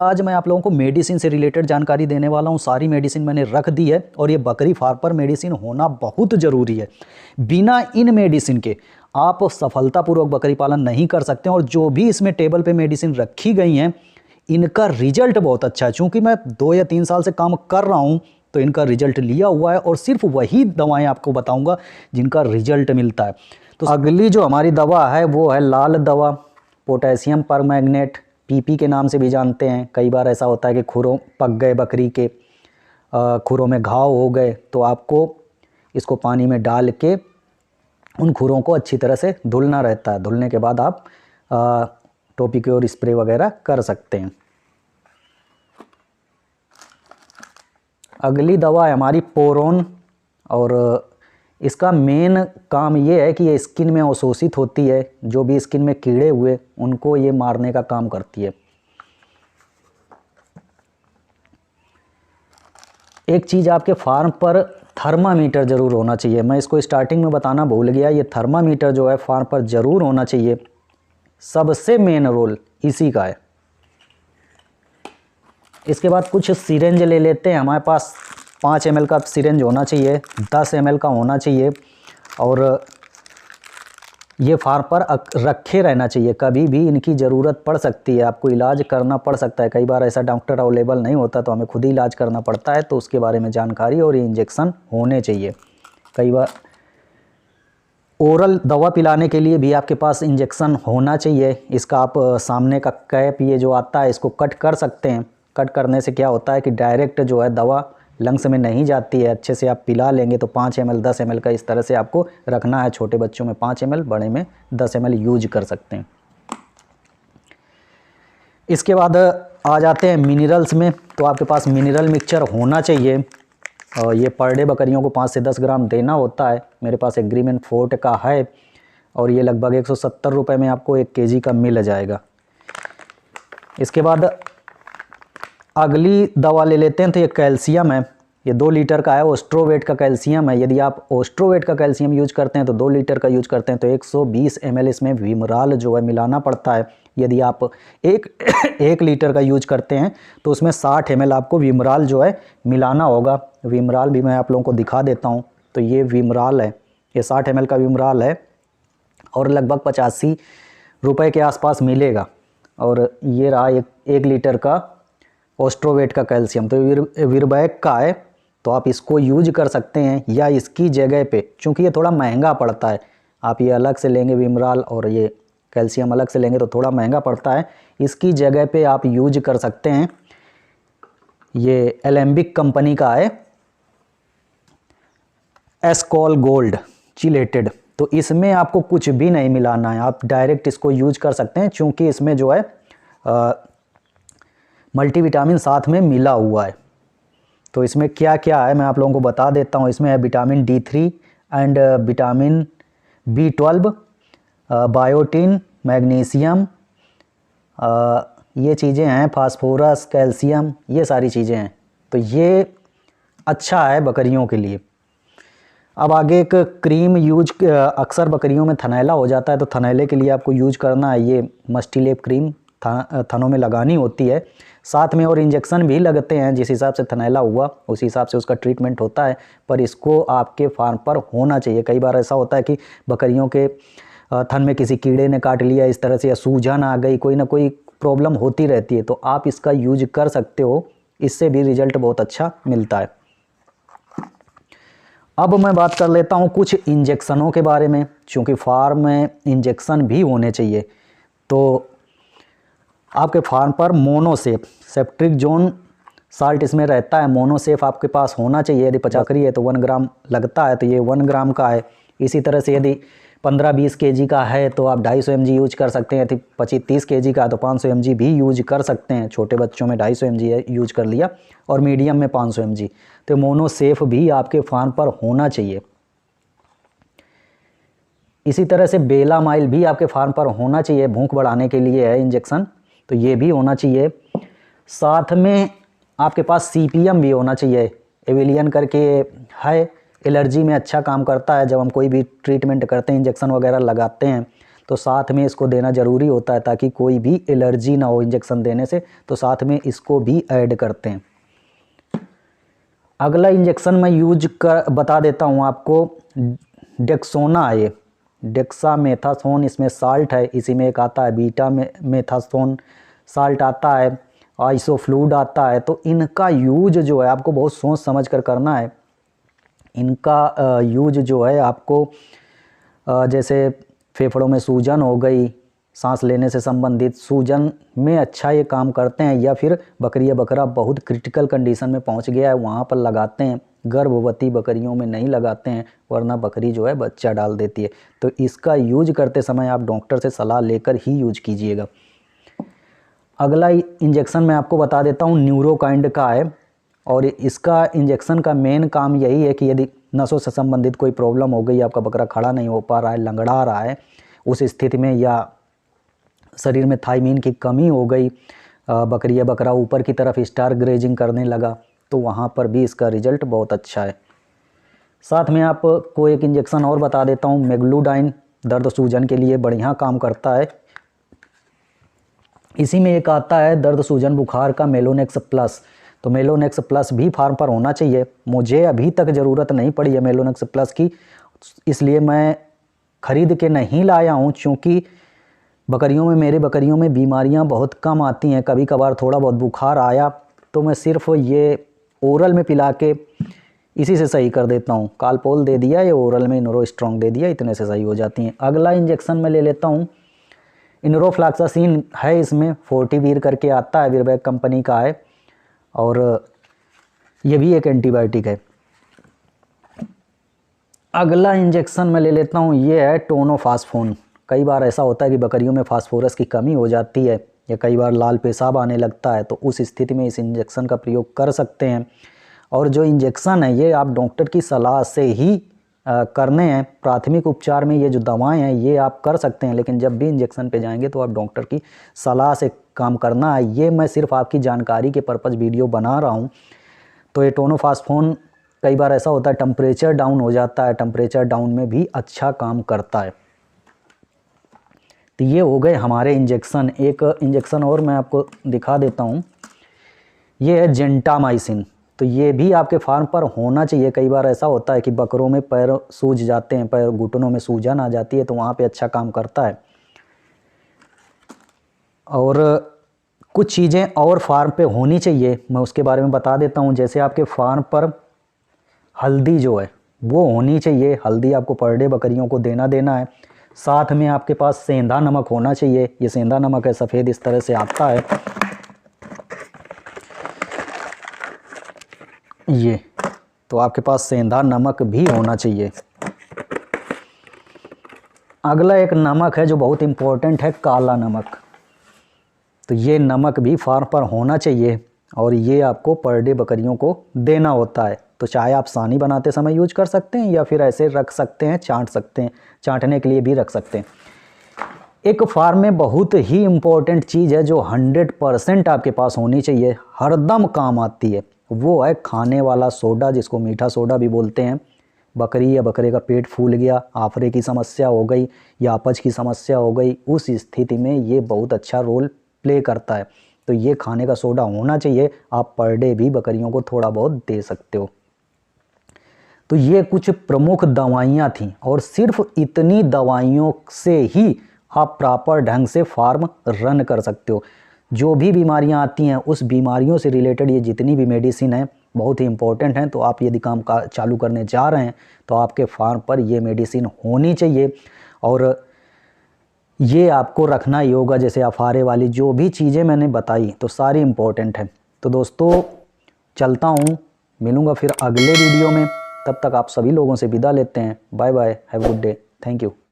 आज मैं आप लोगों को मेडिसिन से रिलेटेड जानकारी देने वाला हूँ। सारी मेडिसिन मैंने रख दी है और ये बकरी फार्म पर मेडिसिन होना बहुत ज़रूरी है। बिना इन मेडिसिन के आप सफलतापूर्वक बकरी पालन नहीं कर सकते। और जो भी इसमें टेबल पे मेडिसिन रखी गई हैं इनका रिजल्ट बहुत अच्छा है। चूँकि मैं 2 या 3 साल से काम कर रहा हूँ तो इनका रिजल्ट लिया हुआ है और सिर्फ वही दवाएँ आपको बताऊँगा जिनका रिजल्ट मिलता है। तो अगली जो हमारी दवा है वो है लाल दवा, पोटेशियम परमैंगनेट, पीपी के नाम से भी जानते हैं। कई बार ऐसा होता है कि खुरों पक गए बकरी के, खुरों में घाव हो गए, तो आपको इसको पानी में डाल के उन खुरों को अच्छी तरह से धुलना रहता है। धुलने के बाद आप टॉपिक्योर स्प्रे वगैरह कर सकते हैं। अगली दवा है हमारी पोरोन, और इसका मेन काम ये है कि ये स्किन में अवशोषित होती है। जो भी स्किन में कीड़े हुए उनको ये मारने का काम करती है। एक चीज़ आपके फार्म पर थर्मामीटर ज़रूर होना चाहिए। मैं इसको स्टार्टिंग में बताना भूल गया, ये थर्मामीटर जो है फार्म पर ज़रूर होना चाहिए। सबसे मेन रोल इसी का है। इसके बाद कुछ सिरेंज ले लेते हैं। हमारे पास 5 ml का सिरेंज होना चाहिए, 10 ml का होना चाहिए, और ये फार्म पर रखे रहना चाहिए। कभी भी इनकी ज़रूरत पड़ सकती है, आपको इलाज करना पड़ सकता है। कई बार ऐसा डॉक्टर अवेलेबल नहीं होता तो हमें खुद ही इलाज करना पड़ता है, तो उसके बारे में जानकारी और ये इंजेक्शन होने चाहिए। कई बार ओरल दवा पिलाने के लिए भी आपके पास इंजेक्शन होना चाहिए। इसका आप सामने का कैप ये जो आता है इसको कट कर सकते हैं। कट करने से क्या होता है कि डायरेक्ट जो है दवा लंग्स में नहीं जाती है, अच्छे से आप पिला लेंगे। तो 5 ml 10 ml का इस तरह से आपको रखना है। छोटे बच्चों में 5 ml, बड़े में 10 ml यूज कर सकते हैं। इसके बाद आ जाते हैं मिनरल्स में। तो आपके पास मिनरल मिक्सचर होना चाहिए। और ये पर डे बकरियों को 5 से 10 ग्राम देना होता है। मेरे पास एग्रीमेंट फोर्ट का है और ये लगभग 170 रुपये में आपको 1 kg का मिल जाएगा। इसके बाद अगली दवा ले लेते हैं। तो ये कैल्शियम है, ये 2 लीटर का है। ओस्ट्रोवेट का कैल्शियम है। यदि आप ओस्ट्रोवेट का कैल्शियम यूज करते हैं तो 2 लीटर का यूज करते हैं तो 120 ml इसमें विमराल जो है मिलाना पड़ता है। यदि आप 1 लीटर का यूज करते हैं तो उसमें 60 ml आपको विमराल जो है मिलाना होगा। विमराल भी मैं आप लोगों को दिखा देता हूँ। तो ये विमराल है, ये 60 ml का विमराल है और लगभग 85 रुपये के आसपास मिलेगा। और ये रहा 1 लीटर का ओस्ट्रोवेट का कैल्शियम। तो विरबैक का है, तो आप इसको यूज कर सकते हैं। या इसकी जगह पे, चूँकि ये थोड़ा महंगा पड़ता है, आप ये अलग से लेंगे विमराल और ये कैल्शियम अलग से लेंगे तो थोड़ा महंगा पड़ता है। इसकी जगह पे आप यूज कर सकते हैं, ये एलेम्बिक कंपनी का है, एस्कॉल गोल्ड चिलेटेड। तो इसमें आपको कुछ भी नहीं मिलाना है, आप डायरेक्ट इसको यूज कर सकते हैं। चूँकि इसमें जो है मल्टीविटामिन साथ में मिला हुआ है। तो इसमें क्या क्या है मैं आप लोगों को बता देता हूँ। इसमें है vitamin D3 and vitamin B12, biotin, magnesium, ये चीज़ें हैं, फास्फोरस, कैल्शियम, ये सारी चीज़ें हैं। तो ये अच्छा है बकरियों के लिए। अब आगे एक क्रीम यूज, अक्सर बकरियों में थनैला हो जाता है तो थनैले के लिए आपको यूज करना है ये मस्टिलेप क्रीम, थनों में लगानी होती है। साथ में और इंजेक्शन भी लगते हैं, जिस हिसाब से थनैला हुआ उस हिसाब से उसका ट्रीटमेंट होता है। पर इसको आपके फार्म पर होना चाहिए। कई बार ऐसा होता है कि बकरियों के थन में किसी कीड़े ने काट लिया इस तरह से, या सूजन आ गई, कोई ना कोई प्रॉब्लम होती रहती है। तो आप इसका यूज कर सकते हो, इससे भी रिजल्ट बहुत अच्छा मिलता है। अब मैं बात कर लेता हूँ कुछ इंजेक्शनों के बारे में, चूँकि फार्म में इंजेक्शन भी होने चाहिए। तो आपके फार्म पर मोनोसेफ, सेप्ट्रिक जोन साल्ट इसमें रहता है। मोनोसेफ आपके पास होना चाहिए। यदि 50 है तो 1 ग्राम लगता है, तो ये 1 ग्राम का है। इसी तरह से यदि 15-20 kg का है तो आप 250 mg यूज कर सकते हैं। यदि 25-30 kg का है तो 500 mg भी यूज कर सकते हैं। छोटे बच्चों में 250 mg यूज कर लिया और मीडियम में 500 mg। तो मोनोसेफ भी आपके फार्म पर होना चाहिए। इसी तरह से बेलामाइल भी आपके फार्म पर होना चाहिए, भूख बढ़ाने के लिए है इंजेक्शन, तो ये भी होना चाहिए। साथ में आपके पास CPM भी होना चाहिए। एविलियन करके है, एलर्जी में अच्छा काम करता है। जब हम कोई भी ट्रीटमेंट करते हैं, इंजेक्शन वगैरह लगाते हैं तो साथ में इसको देना ज़रूरी होता है ताकि कोई भी एलर्जी ना हो इंजेक्शन देने से, तो साथ में इसको भी ऐड करते हैं। अगला इंजेक्शन मैं यूज कर बता देता हूँ आपको, डेक्सोना है ये, डेक्सामेथासोन इसमें साल्ट है, इसी में एक आता है बीटा मेथासोन साल्ट आता है, आइसोफ्लूड आता है। तो इनका यूज जो है आपको बहुत सोच समझ कर करना है। इनका यूज जो है आपको जैसे फेफड़ों में सूजन हो गई, सांस लेने से संबंधित सूजन में अच्छा ये काम करते हैं, या फिर बकरी या बकरा बहुत क्रिटिकल कंडीशन में पहुंच गया है वहाँ पर लगाते हैं। गर्भवती बकरियों में नहीं लगाते हैं, वरना बकरी जो है बच्चा डाल देती है। तो इसका यूज करते समय आप डॉक्टर से सलाह लेकर ही यूज कीजिएगा। अगला इंजेक्शन मैं आपको बता देता हूँ, न्यूरोकाइंड का है, और इसका इंजेक्शन का मेन काम यही है कि यदि नसों से संबंधित कोई प्रॉब्लम हो गई, आपका बकरा खड़ा नहीं हो पा रहा है, लंगड़ा रहा है, उस स्थिति में, या शरीर में थायमीन की कमी हो गई, बकरी या बकरा ऊपर की तरफ स्टार ग्रेजिंग करने लगा, तो वहाँ पर भी इसका रिजल्ट बहुत अच्छा है। साथ में आपको एक इंजेक्शन और बता देता हूँ, मेग्लूडाइन दर्द सूजन के लिए बढ़िया काम करता है। इसी में एक आता है दर्द सूजन बुखार का मेलोनेक्स प्लस। तो मेलोनेक्स प्लस भी फार्म पर होना चाहिए। मुझे अभी तक ज़रूरत नहीं पड़ी है मेलोनेक्स प्लस की, इसलिए मैं ख़रीद के नहीं लाया हूँ, क्योंकि मेरे बकरियों में बीमारियाँ बहुत कम आती हैं। कभी कभार थोड़ा बहुत बुखार आया तो मैं सिर्फ ये ओरल में पिला के इसी से सही कर देता हूँ। कालपोल दे दिया, ये ओरल में इनरो स्ट्रॉन्ग दे दिया, इतने से सही हो जाती हैं। अगला इंजेक्शन मैं ले लेता हूँ, इनरोफ्लैक्सासिन है, इसमें 40 वीर करके आता है, वीरबैक कंपनी का है, और ये भी एक एंटीबायोटिक है। अगला इंजेक्शन मैं ले लेता हूँ, ये है टोनोफास्फोन। कई बार ऐसा होता है कि बकरियों में फास्फोरस की कमी हो जाती है, या कई बार लाल पेशाब आने लगता है, तो उस स्थिति में इस इंजेक्शन का प्रयोग कर सकते हैं। और जो इंजेक्शन है ये आप डॉक्टर की सलाह से ही करने हैं। प्राथमिक उपचार में ये जो दवाएं हैं ये आप कर सकते हैं, लेकिन जब भी इंजेक्शन पे जाएंगे तो आप डॉक्टर की सलाह से काम करना है। ये मैं सिर्फ आपकी जानकारी के पर्पज़ वीडियो बना रहा हूँ। तो ये टोनोफास्फोन कई बार ऐसा होता है टेम्परेचर डाउन हो जाता है, टेम्परेचर डाउन में भी अच्छा काम करता है। तो ये हो गए हमारे इंजेक्शन। एक इंजेक्शन और मैं आपको दिखा देता हूँ, ये है जेंटामाइसिन। तो ये भी आपके फार्म पर होना चाहिए। कई बार ऐसा होता है कि बकरों में पैर सूज जाते हैं, पैर घुटनों में सूजन आ जाती है, तो वहाँ पे अच्छा काम करता है। और कुछ चीज़ें और फार्म पे होनी चाहिए, मैं उसके बारे में बता देता हूँ। जैसे आपके फार्म पर हल्दी जो है वो होनी चाहिए, हल्दी आपको पर डे बकरियों को देना है। साथ में आपके पास सेंधा नमक होना चाहिए, ये सेंधा नमक है, सफ़ेद इस तरह से आता है ये, तो आपके पास सेंधा नमक भी होना चाहिए। अगला एक नमक है जो बहुत इम्पोर्टेंट है, काला नमक। तो ये नमक भी फार्म पर होना चाहिए, और ये आपको पर डे बकरियों को देना होता है। तो चाहे आप सानी बनाते समय यूज कर सकते हैं, या फिर ऐसे रख सकते हैं, चाट सकते हैं, चाटने के लिए भी रख सकते हैं। एक फार्म में बहुत ही इम्पोर्टेंट चीज़ है जो 100% आपके पास होनी चाहिए, हरदम काम आती है, वो है खाने वाला सोडा, जिसको मीठा सोडा भी बोलते हैं। बकरी या बकरे का पेट फूल गया, आफरे की समस्या हो गई, या अपच की समस्या हो गई, उस स्थिति में ये बहुत अच्छा रोल प्ले करता है। तो ये खाने का सोडा होना चाहिए। आप पर डे भी बकरियों को थोड़ा बहुत दे सकते हो। तो ये कुछ प्रमुख दवाइयाँ थीं, और सिर्फ इतनी दवाइयों से ही आप प्रॉपर ढंग से फार्म रन कर सकते हो। जो भी बीमारियां आती हैं उस बीमारियों से रिलेटेड ये जितनी भी मेडिसिन हैं बहुत ही इम्पोर्टेंट हैं। तो आप यदि काम का चालू करने जा रहे हैं तो आपके फार्म पर ये मेडिसिन होनी चाहिए, और ये आपको रखना ही होगा। जैसे अफारे वाली जो भी चीज़ें मैंने बताई तो सारी इम्पोर्टेंट हैं। तो दोस्तों चलता हूँ, मिलूँगा फिर अगले वीडियो में। तब तक आप सभी लोगों से विदा लेते हैं। Bye bye, have a good day, thank you.